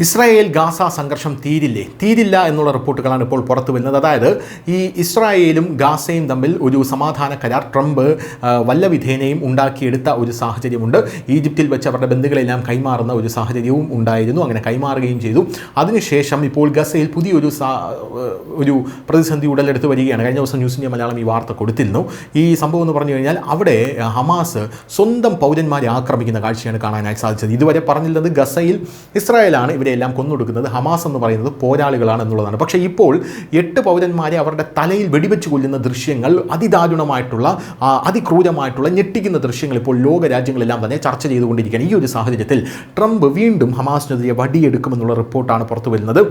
Israel Gaza സംഘർഷം തീരില്ല എന്നുള്ള റിപ്പോർട്ടുകളാണ് ഇപ്പോൾ പുറത്തു വരുന്നത്. അതായത് ഈ ഇസ്രായേലും ഗാസയും തമ്മിൽ ഒരു സമാധാന കരാർ ട്രംപ് വല്ലവിധേനയും ഉണ്ടാക്കിയെടുത്ത ഒരു സാഹചര്യമുണ്ട്. ഈജിപ്തിൽ വെച്ച് അവരുടെ ബന്ധുക്കളെല്ലാം കൈമാറുന്ന ഒരു സാഹചര്യവും ഉണ്ടായിരുന്നു. അങ്ങനെ കൈമാറുകയും ചെയ്തു. അതിനുശേഷം ഇപ്പോൾ ഗസയിൽ പുതിയൊരു പ്രതിസന്ധി ഉടലെടുത്ത് വരികയാണ്. കഴിഞ്ഞ ദിവസം ന്യൂസ് ഇന്ത്യ മലയാളം ഈ വാർത്ത കൊടുത്തിരുന്നു. ഈ സംഭവം എന്ന് പറഞ്ഞു കഴിഞ്ഞാൽ അവിടെ ഹമാസ് സ്വന്തം പൗരന്മാരെ ആക്രമിക്കുന്ന കാഴ്ചയാണ് കാണാനായി സാധിച്ചത്. ഇതുവരെ പറഞ്ഞിരുന്നത് ഗസയിൽ ഇസ്രായേലാണ് എല്ലാം കൊന്നൊടുക്കുന്നത്, ഹമാസ് എന്ന് പറയുന്നത് പോരാളികളാണ് എന്നുള്ളതാണ്. പക്ഷേ ഇപ്പോൾ 8 പൗരന്മാരെ അവരുടെ തലയിൽ വെടിവെച്ച് കൊല്ലുന്ന ദൃശ്യങ്ങൾ, അതിദാരുണമായിട്ടുള്ള അതിക്രൂരമായിട്ടുള്ള ഞെട്ടിക്കുന്ന ദൃശ്യങ്ങൾ ഇപ്പോൾ ലോക രാജ്യങ്ങളെല്ലാം തന്നെ ചർച്ച ചെയ്തുകൊണ്ടിരിക്കുകയാണ്. ഈ ഒരു സാഹചര്യത്തിൽ ട്രംപ് വീണ്ടും ഹമാസിനെതിരെ വടിയെടുക്കുമെന്നുള്ള റിപ്പോർട്ടാണ് പുറത്തു വരുന്നത്.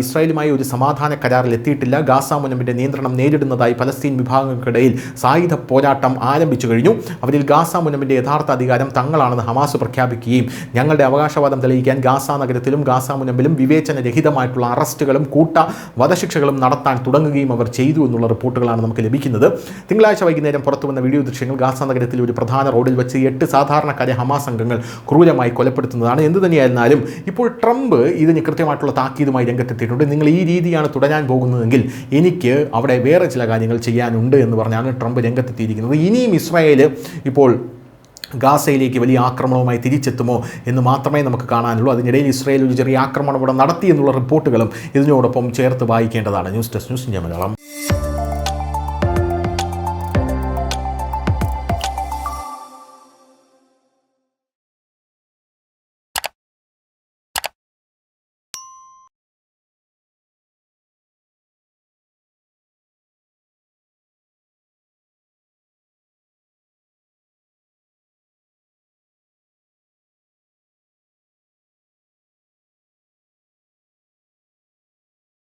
ഇസ്രായേലുമായി ഒരു സമാധാന കരാറിൽ എത്തിയിട്ടില്ല. ഗാസ മുനമ്പിൻ്റെ നിയന്ത്രണം നേരിടുന്നതായി പലസ്തീൻ വിഭാഗങ്ങൾക്കിടയിൽ സായുധ പോരാട്ടം ആരംഭിച്ചു കഴിഞ്ഞു. അവരിൽ ഗാസ മുനമ്പിൻ്റെ യഥാർത്ഥ അധികാരം തങ്ങളാണെന്ന് ഹമാസ് പ്രഖ്യാപിക്കുകയും ഞങ്ങളുടെ അവകാശവാദം തെളിയിക്കാൻ ഗാസ നഗരത്തിലും ഗാസ മുനമ്പിലും വിവേചനരഹിതമായിട്ടുള്ള അറസ്റ്റുകളും വധശിക്ഷകളും നടത്താൻ തുടങ്ങുകയും അവർ ചെയ്തു എന്നുള്ള റിപ്പോർട്ടുകളാണ് നമുക്ക് ലഭിക്കുന്നത്. തിങ്കളാഴ്ച വൈകുന്നേരം പുറത്തുവന്ന വീഡിയോ ദൃശ്യങ്ങൾ ഗാസ നഗരത്തിൽ ഒരു പ്രധാന റോഡിൽ വെച്ച് 8 സാധാരണക്കാരെ ഹമാസ് അംഗങ്ങൾ ക്രൂരമായി കൊലപ്പെടുത്തുന്നതാണ്. എന്ത് തന്നെയായിരുന്നാലും ഇപ്പോൾ ട്രംപ് ഇതിന് കൃത്യമായിട്ടുള്ള താക്കീതുമായി രംഗത്തെത്തിയിട്ടുണ്ട്. നിങ്ങൾ ഈ രീതിയാണ് തുടരാൻ പോകുന്നതെങ്കിൽ എനിക്ക് അവിടെ വേറെ ചില കാര്യങ്ങൾ ചെയ്യാനുണ്ട് എന്ന് പറഞ്ഞാണ് ട്രംപ് രംഗത്തെത്തിയിരിക്കുന്നത്. ഇനിയും ഇസ്രായേൽ ഇപ്പോൾ ഗാസയിലേക്ക് വലിയ ആക്രമണവുമായി തിരിച്ചെത്തുമോ എന്ന് മാത്രമേ നമുക്ക് കാണാനുള്ളൂ. അതിനിടയിൽ ഇസ്രായേൽ ഒരു ചെറിയ ആക്രമണം ഇവിടെ നടത്തി എന്നുള്ള റിപ്പോർട്ടുകളും ഇതിനോടൊപ്പം ചേർത്ത് വായിക്കേണ്ടതാണ്. News desk, news India Malayalam.